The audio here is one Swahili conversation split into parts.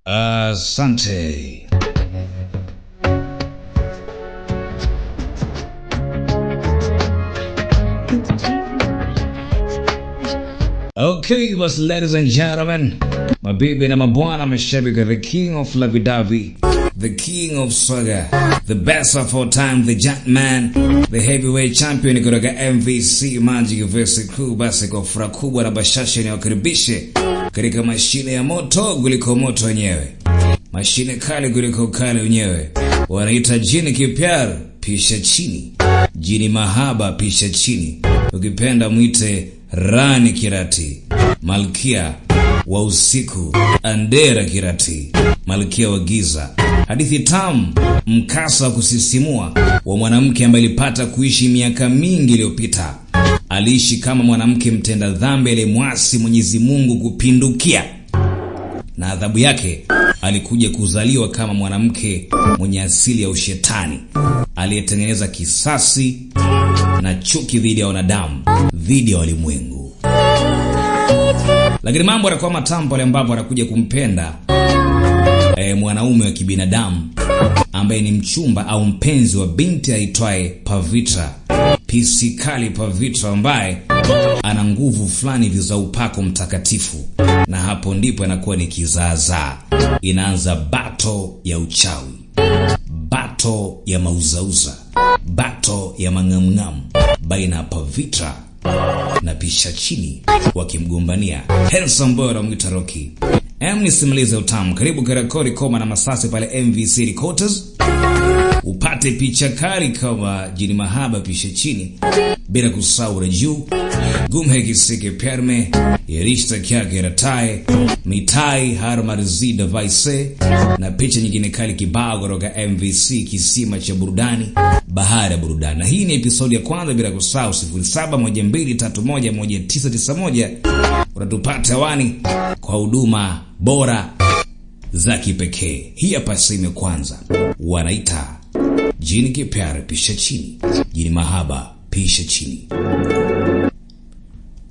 Asante. Okay, was ladies and gentlemen, mabibi na mabwana, mashabiki, the king of Lavidavi, the king of Saga, the best of all time, the Jumpman, the heavyweight champion kutoka MVC Magic vs Crew. Basi kwa furaha kubwa na bashasha ni wakaribishe katika mashine ya moto kuliko moto wenyewe, mashine kali kuliko kali wenyewe. Wanaita jini kipyar pisha chini, jini mahaba pisha chini, ukipenda mwite Rani Kirati, malkia wa usiku, Andera Kirati, malkia wa giza. Hadithi tamu, mkasa wa kusisimua wa mwanamke ambaye alipata kuishi miaka mingi iliyopita. Aliishi kama mwanamke mtenda dhambi aliyemwasi Mwenyezi Mungu kupindukia, na adhabu yake alikuja kuzaliwa kama mwanamke mwenye asili ya ushetani aliyetengeneza kisasi na chuki dhidi ya wanadamu, dhidi ya walimwengu. Lakini mambo yanakuwa matamu pale ambapo anakuja kumpenda mwanaume wa kibinadamu ambaye ni mchumba au mpenzi wa binti aitwaye Pavitra, Pisikali Pavitra, ambaye ana nguvu fulani za upako mtakatifu. Na hapo ndipo anakuwa ni kizaazaa. Inaanza bato ya uchawi, bato ya mauzauza, bato ya mangamngam baina ya Pavitra na pisha chini, wakimgombania handsome boy na mwita Rocky. Nisimalize utamu. Karibu karakori koma na masasi pale MVC Recorders, upate picha kali kama jini mahaba pisha chini, bila kusahau raju gumhe kisike perme yerishta kya geratae mitai harmarzida vaise na picha nyingine kali kibao kutoka MVC kisima cha burudani, bahari ya burudani. Na hii ni episodi ya kwanza, bila kusahau 0712311991 unatupata hewani kwa huduma bora za kipekee. Hii hapa sehemu kwanza, wanaita jini kipyare pisha chini, jini mahaba pisha chini.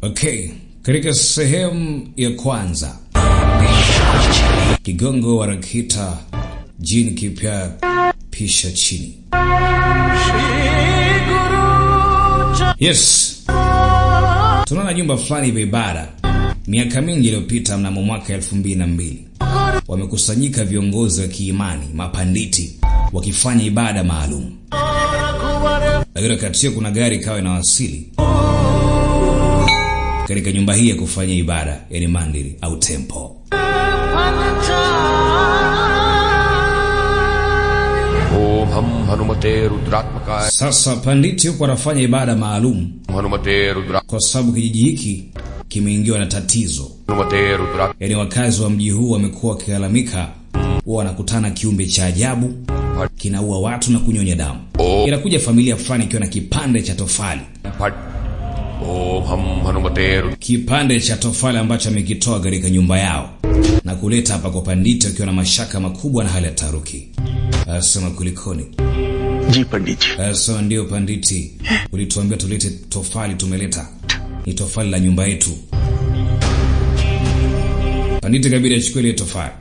Okay, katika sehemu ya kwanza kigongo warakita jini kipyare pisha chini. Yes, tunaona jumba fulani vya ibada. Miaka mingi iliyopita, mnamo mwaka 2002, wamekusanyika viongozi wa kiimani, mapanditi, wakifanya ibada maalum. Lakini kati kuna gari kawa inawasili katika nyumba hii ya kufanya ibada, yani mandiri au temple. Sasa panditi yuko anafanya ibada maalum kwa sababu kijiji hiki kimeingiwa na tatizo. Yani wakazi wa mji huu wamekuwa wakilalamika wanakutana kiumbe cha ajabu kinaua watu na kunyonya damu. Inakuja familia fulani ikiwa na kipande cha tofali, kipande cha tofali ambacho amekitoa katika nyumba yao na kuleta hapa kwa panditi akiwa na mashaka makubwa na hali ya taruki. Asema kulikoni? Ji panditi. Asema ndio panditi, ulituambia tulete tofali, tumeleta. Ni tofali la nyumba yetu. Panditi kabidi achukue ile tofali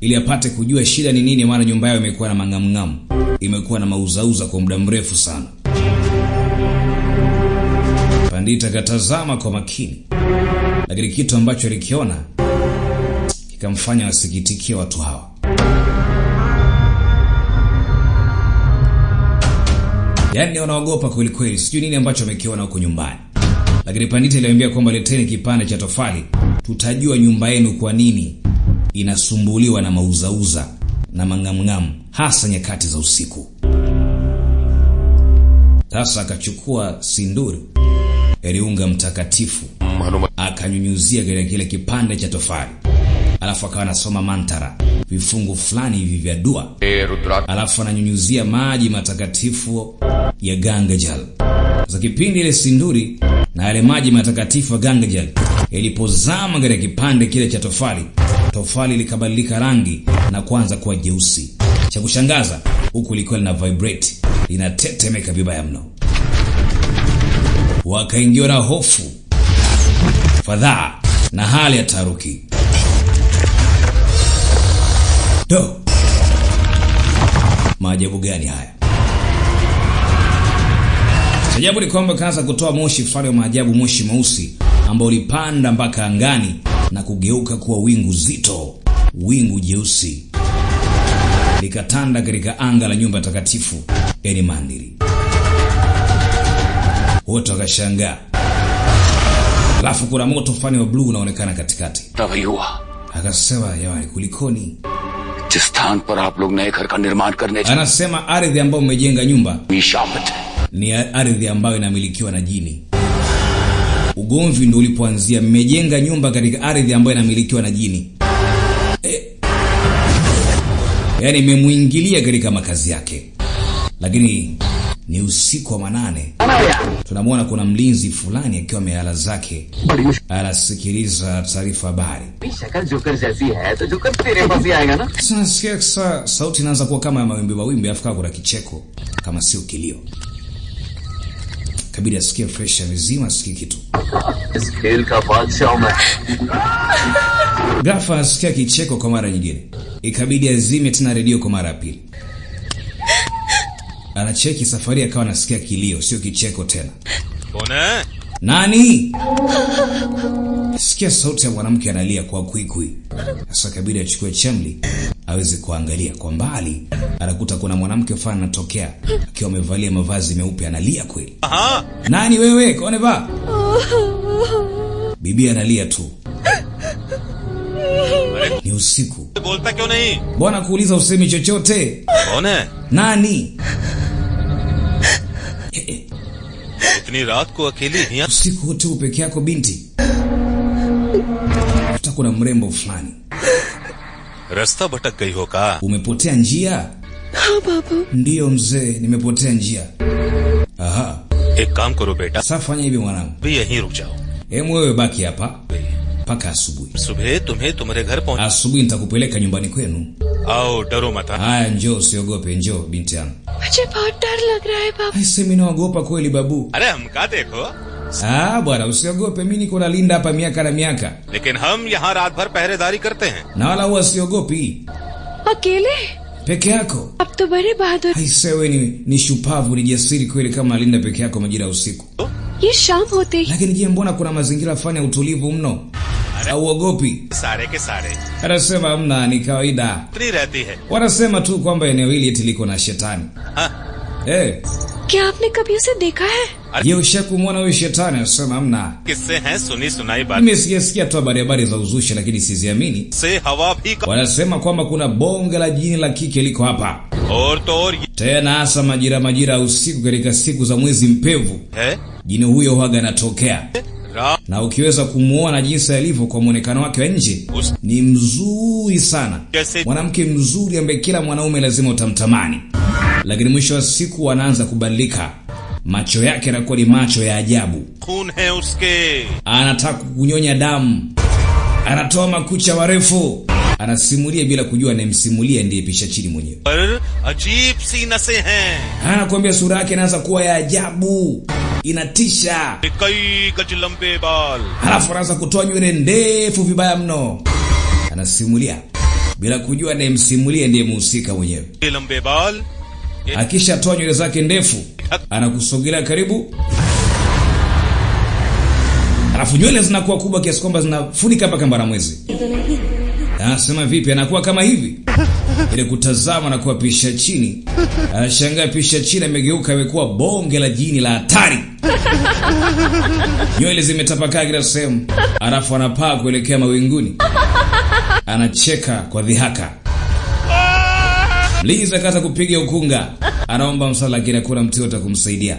ili apate kujua shida ni nini, maana nyumba yao imekuwa na mangamngam, imekuwa na mauzauza kwa muda mrefu sana. Panditi akatazama kwa makini, lakini kitu ambacho alikiona kikamfanya wasikitikie watu hawa. Yani wanaogopa kweli kweli, sijui nini ambacho wamekiona huko nyumbani. Lakini panditi aliambia kwamba leteni kipande cha tofali, tutajua nyumba yenu kwa nini inasumbuliwa na mauzauza na mangamngam, hasa nyakati za usiku. Sasa akachukua sinduri, unga mtakatifu, akanyunyuzia katika kile kipande cha tofali. Alafu akawa anasoma mantara, vifungu fulani hivi vya dua. Alafu ananyunyuzia maji matakatifu ya Gangajal. Sasa kipindi ile sinduri na yale maji matakatifu ya Gangajal ilipozama katika kipande kile cha tofali, tofali likabadilika rangi na kuanza kuwa jeusi. Cha kushangaza, huku lilikuwa lina vibrate, linatetemeka vibaya mno. Wakaingiwa na hofu, fadhaa na hali ya taharuki. Do, maajabu gani haya? Ajabu ni kwamba kaanza kutoa moshi fulani wa maajabu, moshi mweusi ambao ulipanda mpaka angani na kugeuka kuwa wingu zito, wingu jeusi likatanda katika anga la nyumba takatifu yani Mandiri. Wote wakashangaa. Alafu kuna moto fulani wa blue unaonekana katikati. Akasema, "Yawani, kulikoni?" Anasema, ardhi ambayo mmejenga nyumba ni ardhi ambayo inamilikiwa na jini. Ugomvi ndio ulipoanzia, mmejenga nyumba katika ardhi ambayo inamilikiwa na jini. Yaani imemuingilia katika makazi yake. Lakini ni usiku wa manane. Tunamwona kuna mlinzi fulani akiwa amelala zake, anasikiliza taarifa habari. Sasa sauti inaanza kuwa kama mawimbi, afika kuna kicheko kama sio kilio. Kabidi asikie fresh mzima, asikie kitu. Ghafla asikia kicheko kwa mara nyingine. Ikabidi azime tena redio kwa mara ya pili. Anacheki safari akawa anasikia kilio, sio kicheko tena. Bona? Nani? Sikia sauti ya mwanamke analia kwa kwikwi. Sasa kabidi achukue chemli aweze kuangalia kwa mbali. Anakuta kuna mwanamke fulani anatokea akiwa amevalia mavazi meupe, analia kweli. Aha. Nani wewe? Kone ba? Bibi analia tu. Ni usiku. Bolta kyun nahi? Bwana kuuliza usemi chochote. Bona? Nani? Itni raat ko akeli hi? Usiku wote peke yako binti? Kuna mrembo fulani. Rasta bhatak gayi ho ka? Umepotea njia? Ha babu. Ndiyo mzee, nimepotea njia. Aha. Ek kaam karo beta. Sasa fanya hivi mwanangu. Bhi yahi ruk jao. Wewe baki hapa paka asubuhi. Subhe tumhe tumhare ghar pahunch. Asubuhi nitakupeleka nyumbani kwenu. Ao daro mata. Haya, njoo, usiogope, njoo binti yangu. मुझे बहुत डर लग रहा है बाबू. Aise, mimi naogopa kweli babu. Are hum ka dekho? Bwana usiogope, mimi niko nalinda hapa miaka na miaka. Lekin hum yahan raat bhar pehredari karte hain. Na wala huwa siogopi. अकेले? Peke yako? अब तो बड़े बहादुर. Aise, wewe ni shupavu, ni jasiri kweli kama nalinda peke yako majira ya usiku. ये शाम होते ही. Lakini je, mbona kuna mazingira fanya utulivu mno? Hauogopi? Sare ke sare. Anasema hamna, ni kawaida. Itni rehti hai. Wanasema tu kwamba eneo hili eti liko na shetani. क्या आपने कभी उसे देखा है? Je, ushakumwona huyo shetani? Anasema hamna. Kisse hain suni sunai baat. Mimi sikia tu habari za uzushi, lakini siziamini. Se hawa bhi ka. Wanasema kwamba kuna bonge la jini la kike liko hapa. Aur to aur Tena hasa majira usiku katika siku za mwezi mpevu. hai. Jini huyo huaga anatokea. Na ukiweza kumuona jinsi alivyo kwa muonekano wake wa nje, ni mzuri sana. Mwanamke mzuri ambaye kila mwanaume lazima utamtamani. Lakini mwisho wa siku anaanza kubadilika. Macho yake yanakuwa ni macho ya ajabu. Khun hai uske. Anataka kunyonya damu. Anatoa makucha marefu. Anasimulia bila kujua anayemsimulia ndiye pisha chini mwenyewe. Par ajeeb si nase hain. Anakuambia sura yake inaanza kuwa ya ajabu. Inatisha. Kai gaj lambe baal. Halafu anaanza kutoa nywele ndefu vibaya mno. Anasimulia bila kujua anayemsimulia ndiye mhusika mwenyewe. Lambe baal. Akisha toa nywele zake ndefu, anakusogelea karibu. Alafu nywele zinakuwa kubwa kiasi kwamba zinafunika mpaka mbaramwezi. Anasema vipi anakuwa kama hivi? Ile kutazama na kuwa pisha chini. Anashangaa pisha chini amegeuka imekuwa bonge la jini la hatari. Nywele zimetapakaa kila sehemu. Alafu anapaa kuelekea mawinguni. Anacheka kwa dhihaka. Liza kaza kupiga ukunga. Anaomba msala kila kuna mtu yote kumsaidia.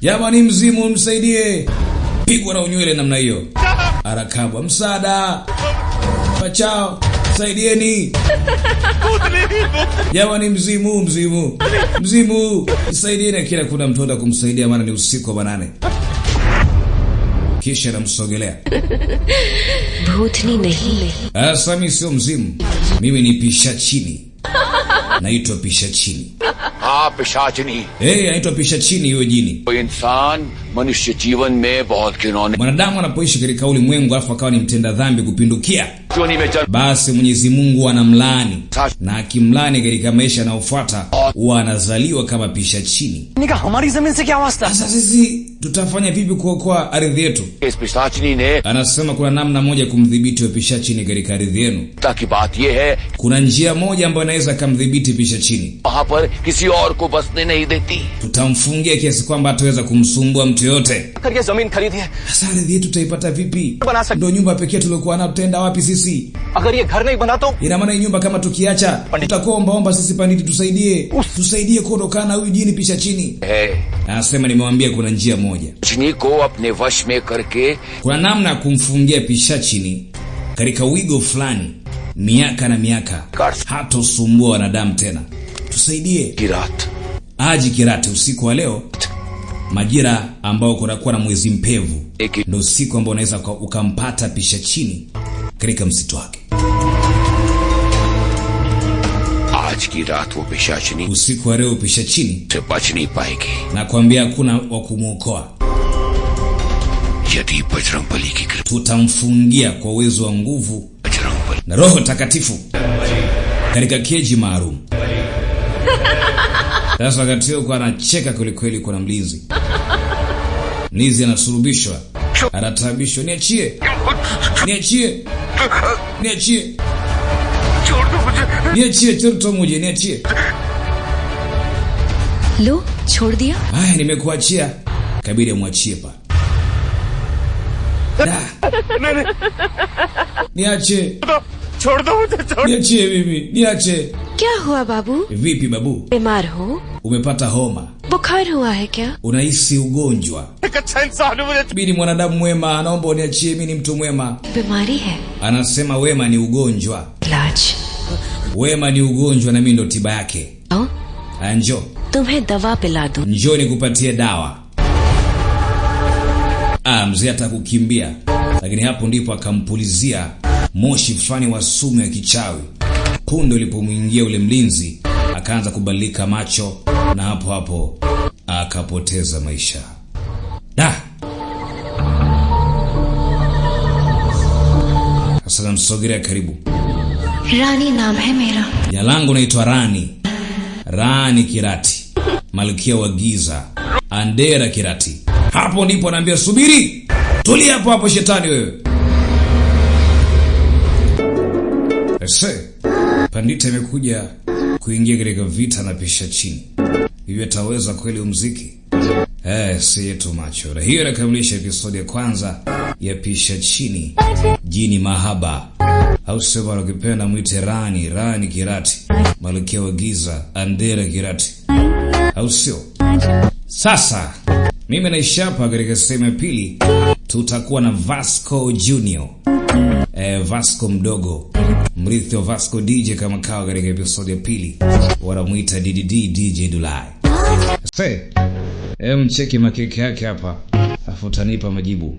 Jamani, mzimu msaidie. Pigwa na unywele namna hiyo. Arakabwa, msaada. Pachao, saidieni. Jamani, mzimu. Saidieni kila kuna mtu yote kumsaidia, maana ni usiku wa manane. kisha namsogelea. भूतनी नहीं. Asa mimi sio mzimu, mimi ni Pishachini. Naitwa Pishachini. पिशाचिनी. Naitwa Pishachini huyo jini. इंसान मनुष्य जीवन में बहुत घिनौने. Mwanadamu anapoishi katika ulimwengu alafu akawa ni mtenda dhambi kupindukia, basi Mwenyezi Mungu anamlaani, na akimlaani katika maisha yanayofuata huwa anazaliwa kama Pishachini. Sasa sisi tutafanya vipi kuokoa ardhi yetu? Anasema kuna namna moja kumdhibiti Pishachini katika ardhi yenu. Kuna njia moja ambayo inaweza kumdhibiti Pishachini. Tutamfungia kiasi kwamba hataweza kumsumbua mtu yote. Sasa ardhi yetu tutaipata vipi? Ndio nyumba pekee tuliokuwa nayo, tutaenda wapi sisi? Ina maana nyumba kama tukiacha tutakuwa omba sisi panditi tusaidie kuondokana na huyu jini Pishachini. Anasema nimewambia kuna njia moja. Kuna namna ya kumfungia Pishachini katika wigo fulani, miaka na miaka hatosumbua wanadamu tena. Tusaidie. Aji Kirati usiku wa leo, majira ambao kunakuwa na mwezi mpevu, ndio usiku ambao unaweza ukampata Pishachini katika msitu wake. Usiku wa leo Pishachini na kuambia hakuna wa kumuokoa. Tutamfungia kwa uwezo wa nguvu na Roho Takatifu katika keji maalum. Sasa wakati huo anacheka kweli kuna mlinzi. Mlinzi anasurubishwa, anatabishwa, niachie. Niachie choto moja, niachie. लो छोड़ दिया. Haya, nimekuachia. Kabidi amwachie pa. Niache. छोड़ दो मुझे, छोड़. Niachie bibi, niache. क्या हुआ बाबू? Vipi babu? बीमार हो? Umepata homa? बुखार हुआ है क्या? Unahisi ugonjwa? एक अच्छा इंसान हूं मुझे. Mimi ni mwanadamu mwema, naomba uniachie, mimi ni mtu mwema. बीमारी है. Anasema wema ni ugonjwa. इलाज. Wema ni ugonjwa na mimi ndo tiba yake. Njoo. तुम्हें दवा पिला दूं. Njoo nikupatie dawa. Mzee atakukimbia, lakini hapo ndipo akampulizia moshi fulani wa sumu ya kichawi. Punde ulipomwingia ule mlinzi akaanza kubadilika macho, na hapo akapoteza maisha. Sasa namsogelea karibu. रानी नाम है मेरा. Jina langu naitwa Rani Kirati, malkia wa giza, Andera Kirati. Hapo ndipo anaambia subiri. Tulia hapo shetani wewe. Pandita imekuja kuingia katika vita na Pishachini. Hivi ataweza kweli muziki? Si yetu macho. Na hiyo inakamilisha episodi ya kwanza ya Pishachini, jini mahaba. Au sema ukipenda mwite Rani Kirati, malkia wa giza, Andera Kirati. Au sio? Sasa mimi naisha hapa. Katika sehemu ya pili tutakuwa na Vasco Junior. Vasco mdogo, mrithi wa Vasco DJ kama kawa. Katika episode ya pili wanamuita DJ Dulai. Mcheki makeke yake hapa, afu utanipa majibu.